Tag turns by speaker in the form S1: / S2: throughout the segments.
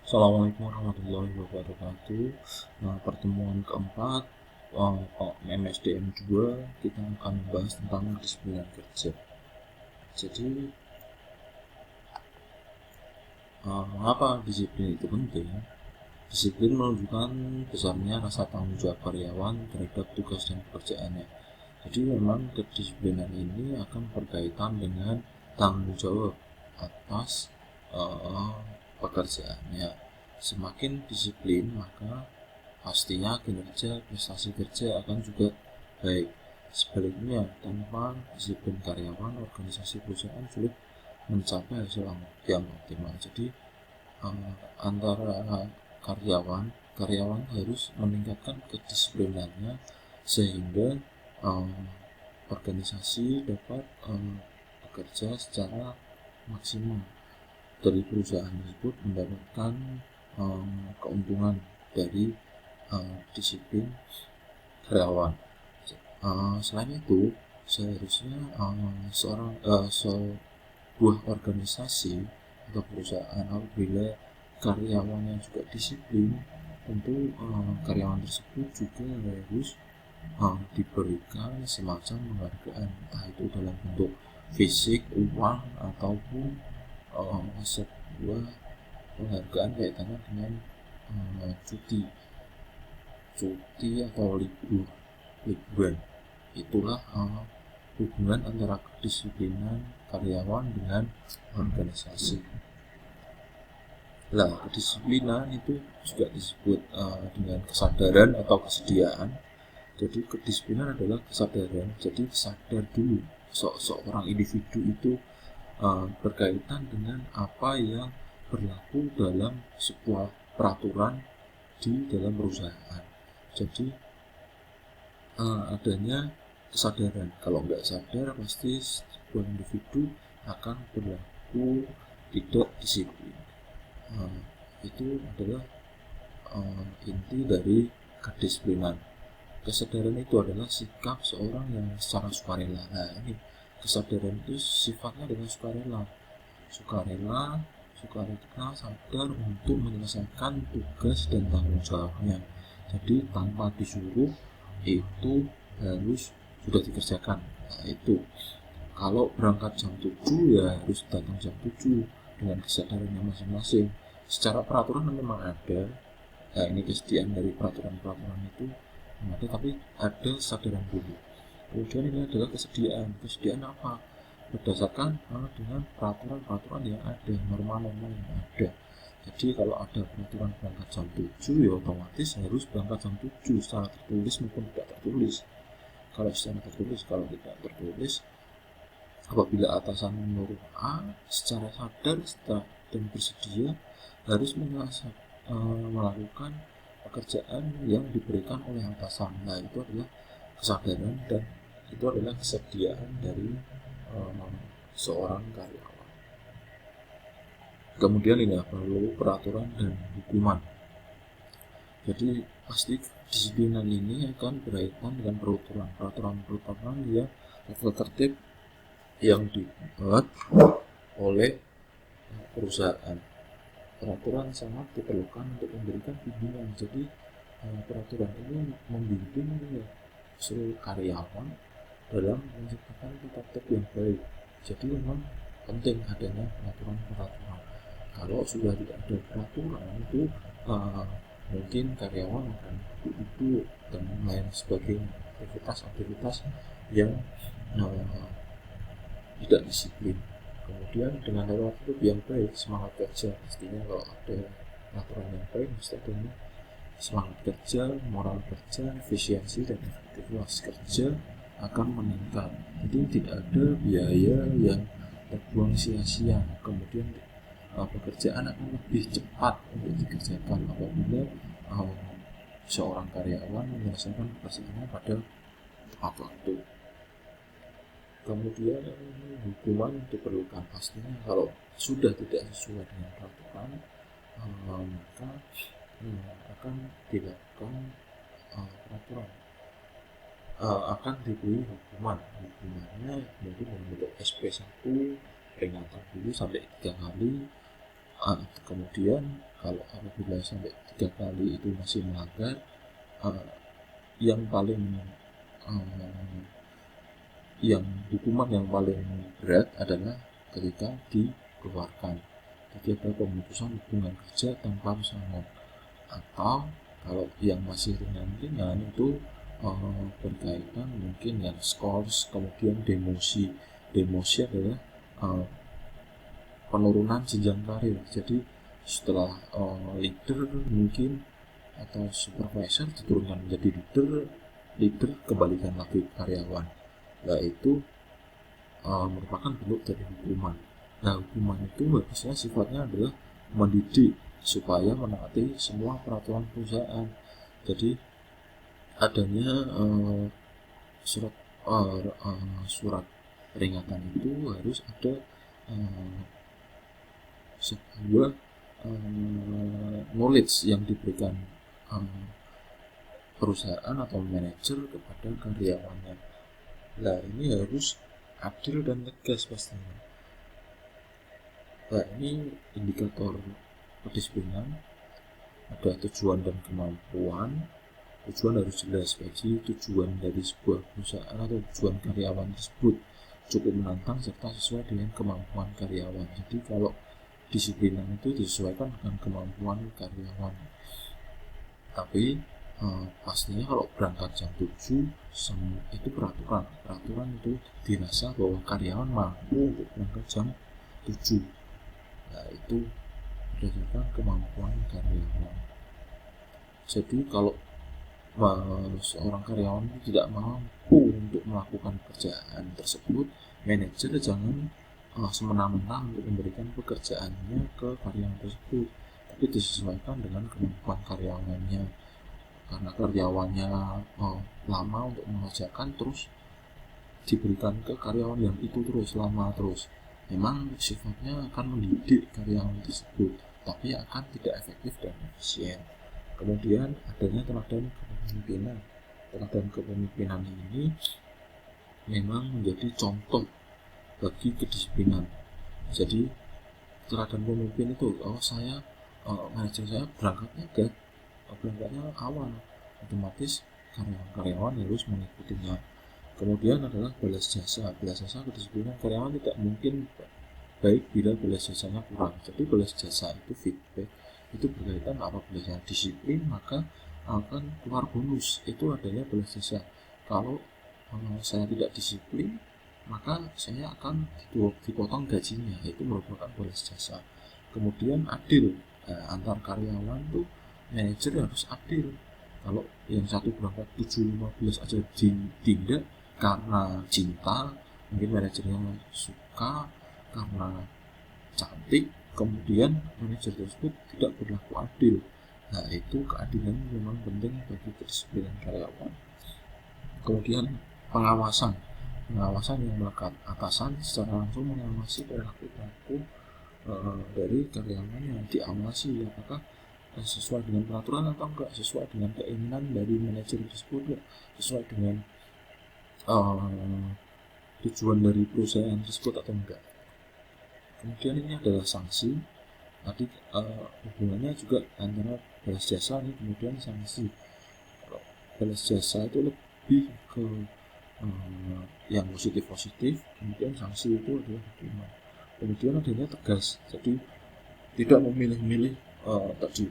S1: Assalamualaikum warahmatullahi wabarakatuh. Pertemuan keempat MSDM 2 kita akan membahas tentang disiplin kerja. Jadi, mengapa disiplin itu penting? Disiplin menunjukkan besarnya rasa tanggung jawab karyawan terhadap tugas dan pekerjaannya. Jadi memang kedisiplinan ini akan berkaitan dengan tanggung jawab atas pekerjaannya. Semakin disiplin, maka pastinya kinerja prestasi kerja akan juga baik. Sebaliknya, tanpa disiplin karyawan, organisasi perusahaan sulit mencapai hasil yang optimal. Jadi antara karyawan harus meningkatkan kedisiplinannya sehingga organisasi dapat bekerja secara maksimal. Dari perusahaan tersebut mendapatkan keuntungan dari disiplin karyawan. Selain itu, seharusnya sebuah organisasi atau perusahaan apabila karyawannya juga disiplin, tentu karyawan tersebut juga harus diberikan semacam penghargaan, entah itu dalam bentuk fisik, uang, ataupun sebuah penghargaan kaitannya dengan cuti atau liburan. Itulah hubungan antara kedisiplinan karyawan dengan organisasi. Kedisiplinan itu juga disebut dengan kesadaran atau kesediaan. Jadi kedisiplinan adalah kesadaran. Jadi sadar dulu seorang individu itu berkaitan dengan apa yang berlaku dalam sebuah peraturan di dalam perusahaan. Jadi adanya kesadaran. Kalau nggak sadar, pasti sebuah individu akan berlaku tidak disiplin. Itu adalah inti dari kedisiplinan. Kesadaran itu adalah sikap seorang yang secara sukarela. Ini kesadaran itu sifatnya adalah sukarela sadar untuk menyelesaikan tugas dan tanggung jawabnya. Jadi tanpa disuruh itu harus sudah dikerjakan. Itu kalau berangkat jam 7 ya harus datang jam 7 dengan kesadarannya masing-masing. Secara peraturan memang ada, ini kesediaan dari peraturan itu ada, tapi ada kesadaran dulu. Kemudian ini adalah kesediaan apa? Berdasarkan dengan peraturan yang ada, norma-norma yang ada. Jadi kalau ada peraturan berangkat jam 7 ya otomatis harus berangkat jam 7 secara tertulis maupun tidak tertulis. Kalau secara tertulis, kalau tidak tertulis, apabila atasan menyuruh A, secara sadar dan bersedia harus melakukan pekerjaan yang diberikan oleh atasan. Itu adalah kesadaran dan itu adalah kesediaan dari seorang karyawan. Kemudian ini perlu peraturan dan hukuman. Jadi pasti disiplinan ini akan berkaitan dengan peraturan yang tertib yang dibuat oleh perusahaan. Peraturan sangat diperlukan untuk memberikan bimbingan. Jadi peraturan ini membimbing seluruh karyawan dalam menciptakan tata tertib yang baik. Jadi memang penting adanya peraturan. Kalau sudah tidak ada peraturan itu mungkin karyawan akan duduk dan lain sebagainya, aktivitas yang tidak disiplin. Kemudian dengan tata yang baik, semangat kerja pastinya kalau ada aturan yang baik mesti adanya semangat kerja, moral kerja, efisiensi dan efektivitas kerja akan meningkat. Jadi tidak ada biaya yang terbuang sia-sia. Kemudian pekerjaan akan lebih cepat untuk dikerjakan apabila seorang karyawan menyelesaikan pekerjaannya pada tepat waktu. Kemudian hukuman diperlukan pastinya kalau sudah tidak sesuai dengan peraturan maka akan dilakukan peraturan akan diberi hukumannya mungkin membentuk SP1 peringatan dulu sampai 3 kali, kemudian Kalau apabila sampai 3 kali itu masih melanggar, yang paling yang hukuman yang paling berat adalah ketika dikeluarkan. Jadi ada pemutusan hubungan kerja tanpa pesangon, atau kalau yang masih ringan-ringan itu berkaitan mungkin yang skors, kemudian demosi. Demosi adalah penurunan jenjang karir. Jadi setelah leader mungkin atau supervisor diturunkan menjadi leader kembalikan lagi karyawan. Nah, itu merupakan bentuk dari hukuman. Nah, hukuman itu harusnya sifatnya adalah mendidik supaya menaati semua peraturan perusahaan. Jadi adanya surat peringatan itu harus ada sebuah knowledge yang diberikan perusahaan atau manajer kepada karyawannya. Nah, ini harus adil dan tegas pastinya. Nah, ini indikator kedisiplinan. Ada tujuan dan kemampuan. Tujuan harus jelas, bagi tujuan dari sebuah perusahaan atau tujuan karyawan tersebut cukup menantang serta sesuai dengan kemampuan karyawan. Jadi kalau disiplinan itu disesuaikan dengan kemampuan karyawan. Tapi pastinya kalau berangkat jam 7 itu peraturan itu dirasa bahwa karyawan mampu untuk berangkat jam 7. Nah, itu berdasarkan kemampuan karyawan. Jadi kalau seorang karyawan tidak mampu untuk melakukan pekerjaan tersebut, manajer jangan semena-mena untuk memberikan pekerjaannya ke karyawan tersebut, tapi disesuaikan dengan kemampuan karyawannya. Karena karyawannya lama untuk mengerjakan, terus diberikan ke karyawan yang itu terus lama terus, memang sifatnya akan mendidik karyawan tersebut, tapi akan tidak efektif dan efisien. Kemudian adanya teladan kepemimpinan. Teladan kepemimpinan ini memang menjadi contoh bagi kedisiplinan. Jadi teladan pemimpin itu, saya manajer saya berangkatnya awal, otomatis karyawan harus mengikutinya. Kemudian adalah balas jasa. Balas jasa kedisiplinan karyawan tidak mungkin baik bila balas jasanya kurang. Jadi balas jasa itu feedback, itu berkaitan apabila saya disiplin maka akan keluar bonus, itu adalah balas jasa. Kalau saya tidak disiplin maka saya akan dipotong gajinya, itu merupakan balas jasa. Kemudian adil, antar karyawan tuh manajer harus adil. Kalau yang satu berangkat 7.15 aja ditindak karena cinta, mungkin manajernya suka karena cantik, kemudian manajer tersebut tidak berlaku adil. Nah, itu keadilan memang penting bagi kedisiplinan karyawan. Kemudian pengawasan yang melekat, atasan secara langsung mengawasi perilaku dari karyawan yang diawasi, apakah sesuai dengan peraturan atau enggak, sesuai dengan keinginan dari manajer tersebut, enggak sesuai dengan tujuan dari perusahaan tersebut atau enggak. Kemudian ini adalah sanksi. Tadi hubungannya juga antara balas jasa ini kemudian sanksi. Kalau balas jasa itu lebih ke yang positif, kemudian sanksi itu adalah hukuman. Kemudian adanya tegas, jadi tidak memilih-milih tadi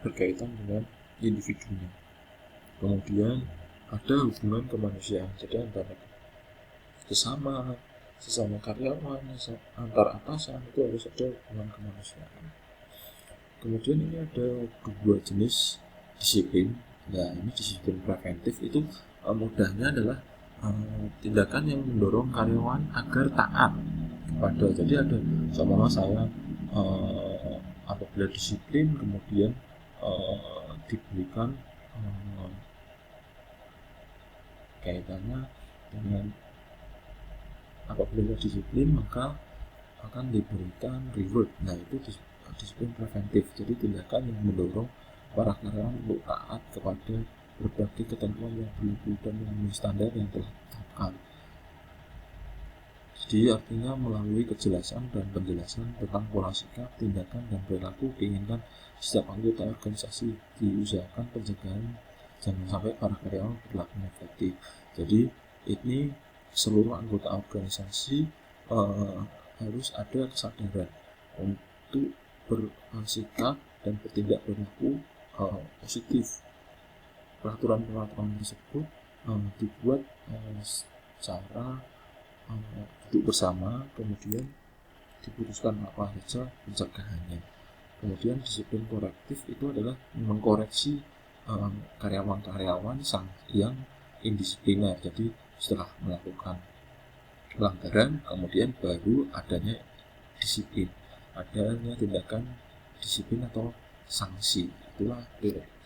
S1: berkaitan dengan individunya. Kemudian ada hubungan kemanusiaan, jadi antara sesama karyawan, antar atasan itu harus ada hubungan kemanusiaan. Kemudian ini ada dua jenis disiplin. Nah, ini disiplin preventif, itu mudahnya adalah tindakan yang mendorong karyawan agar taat kepada. Jadi ada sama saya apabila disiplin kemudian diberikan kaitannya dengan apabila disiplin maka akan diberikan reward. Nah, itu disiplin preventif, jadi tindakan yang mendorong para karyawan untuk taat kepada berbagai ketentuan yang berlaku dan memenuhi standar yang telah ditetapkan. Jadi artinya melalui kejelasan dan penjelasan tentang pola sikap, tindakan, dan perilaku diinginkan setiap anggota organisasi, diusahakan pencegahan jangan sampai para karyawan berlaku negatif. Jadi ini seluruh anggota organisasi harus ada kesadaran untuk bersikap dan bertindak berlaku positif. Peraturan-peraturan tersebut dibuat secara duduk bersama, kemudian diputuskan apa saja pencegahannya. Kemudian disiplin korektif itu adalah mengkoreksi karyawan-karyawan yang indisipliner. Jadi setelah melakukan pelanggaran, kemudian baru adanya disiplin, adanya tindakan disiplin atau sanksi. Itulah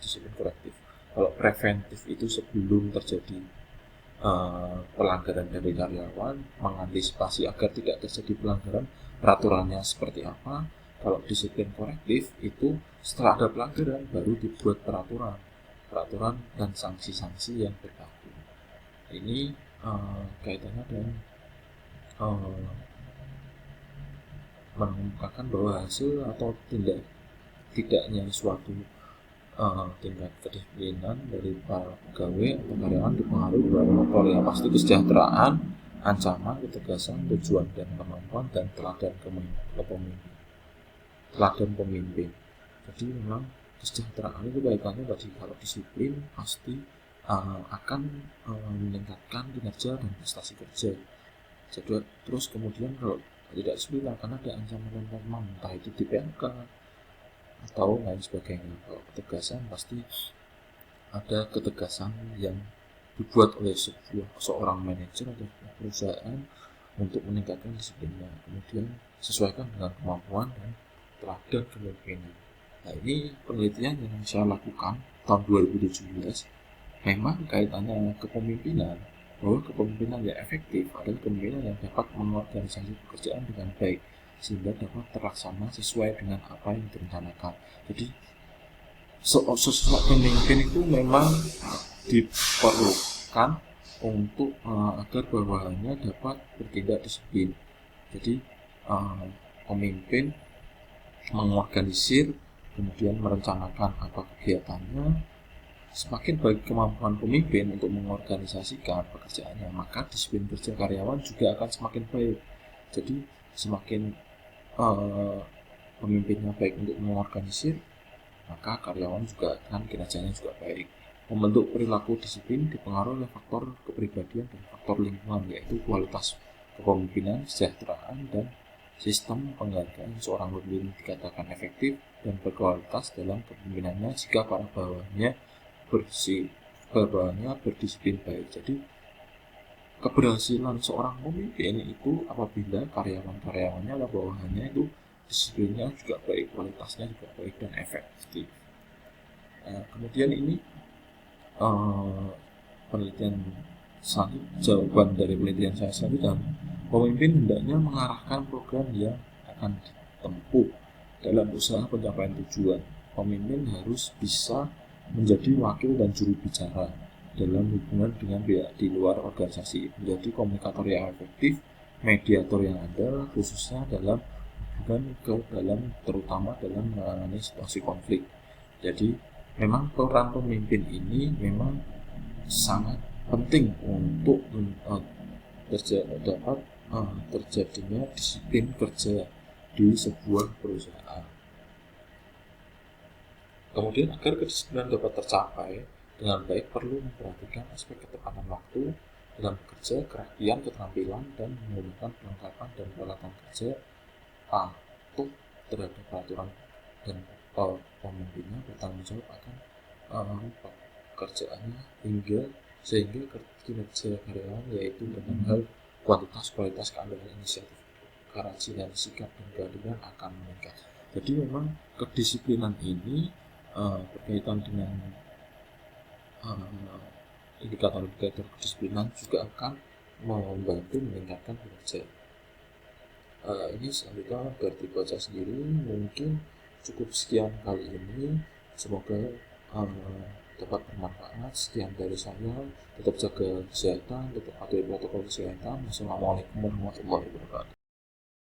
S1: disiplin korektif. Kalau preventif itu sebelum terjadi pelanggaran dari karyawan, mengantisipasi agar tidak terjadi pelanggaran, peraturannya seperti apa. Kalau disiplin korektif itu setelah ada pelanggaran baru dibuat peraturan dan sanksi-sanksi yang berlaku. Ini kaitannya dengan mengemukakan bahwa hasil atau tidaknya suatu tingkat kedisiplinan dari para pegawai atau karyawan dipengaruhi beberapa faktor yang pasti: kesejahteraan, ancaman, ketegasan, tujuan dan kemampuan, dan teladan pemimpin. Jadi memang kesejahteraan itu kaitannya tadi, kalau disiplin pasti akan meningkatkan kinerja dan prestasi kerja. Jadi terus kemudian kalau tidak disiplin akan ada ancaman entah itu di PHK atau lain sebagainya. Kalau ketegasan pasti ada ketegasan yang dibuat oleh seorang manajer atau perusahaan untuk meningkatkan disiplinnya, kemudian sesuaikan dengan kemampuan dan teladan kepemimpinan. Nah, ini penelitian yang saya lakukan tahun 2017. Memang kaitannya kepemimpinan, bahwa kepemimpinan yang efektif adalah kepemimpinan yang dapat mengorganisasi pekerjaan dengan baik sehingga dapat terlaksana sesuai dengan apa yang direncanakan. Jadi sosok pemimpin itu memang diperlukan untuk agar bawahannya dapat bertindak disiplin. Jadi pemimpin mengorganisir, kemudian merencanakan apa kegiatannya. Semakin baik kemampuan pemimpin untuk mengorganisasikan pekerjaannya, maka disiplin kerja karyawan juga akan semakin baik. Jadi semakin pemimpinnya baik untuk mengorganisir, maka karyawan juga akan kinerjanya juga baik. Membentuk perilaku disiplin dipengaruhi oleh faktor kepribadian dan faktor lingkungan, yaitu kualitas kepemimpinan, kesejahteraan, dan sistem penghargaan. Seorang pemimpin dikatakan efektif dan berkualitas dalam kepemimpinannya jika para bawahannya berdisiplin baik. Jadi keberhasilan seorang pemimpin itu apabila karyawan-karyawannya atau bawahannya itu disiplinnya juga baik, kualitasnya juga baik dan efektif. Kemudian ini penelitian jawaban dari penelitian saya selanjutnya, pemimpin hendaknya mengarahkan program yang akan ditempuh dalam usaha pencapaian tujuan. Pemimpin harus bisa menjadi wakil dan juru bicara dalam hubungan dengan pihak di luar organisasi, menjadi komunikator yang efektif, mediator yang andal, khususnya dalam terutama dalam menangani situasi konflik. Jadi memang peran pemimpin ini memang sangat penting untuk dapat terjadinya disiplin kerja di sebuah perusahaan. Kemudian agar kedisiplinan dapat tercapai dengan baik perlu memperhatikan aspek ketepatan waktu dalam bekerja, kerapian, keterampilan, dan menggunakan perlengkapan dan peralatan kerja patuh terhadap peraturan, dan pemimpinnya bertanggung jawab akan pekerjaannya sehingga kinerja karyawan, yaitu dengan hal kuantitas, kualitas, keandalan, inisiatif, kerajinan, sikap, dan keadilan akan meningkat. Jadi memang kedisiplinan ini berkaitan dengan indikator-indikator kedisiplinan juga akan membantu meningkatkan kinerja. Ini selanjutnya agar dibaca sendiri. Mungkin cukup sekian kali ini. Semoga dapat bermanfaat. Sekian dari saya, tetap jaga kesehatan, tetap patuhi protokol kesehatan. Wassalamualaikum warahmatullahi wabarakatuh.